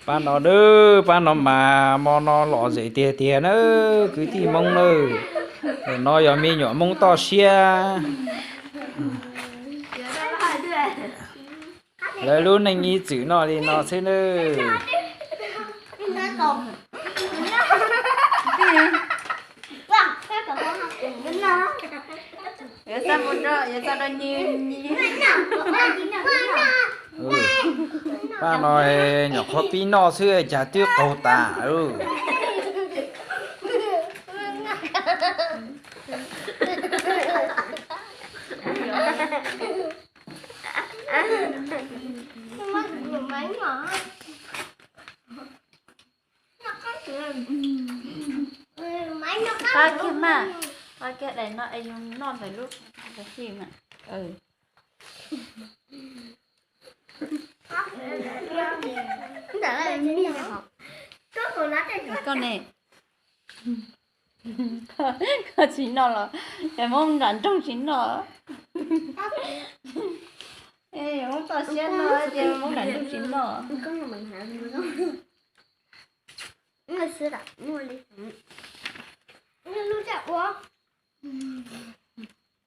ba nó đỡ ba nó mà nó lọ dễ tiền tiền nữa cứ thì mong nữa nó giờ mi nhỏ mong to xia lấy luôn anh nghĩ chữ nó đi nó thế nữa giờ sao một rồi giờ sao đơn như ừ. Ba nói nhỏ khó pin nó xưa chả tiếc cầu tả ừ thôi kia mà thôi kia để nó anh non phải lúc cái gì mà ừ con này có chín nó là cái mông rắn trong chín nó ê mông to xuyên nó thì mông rắn trong chín nó Người xưa đặt mua đi. Người lưu chặt quá.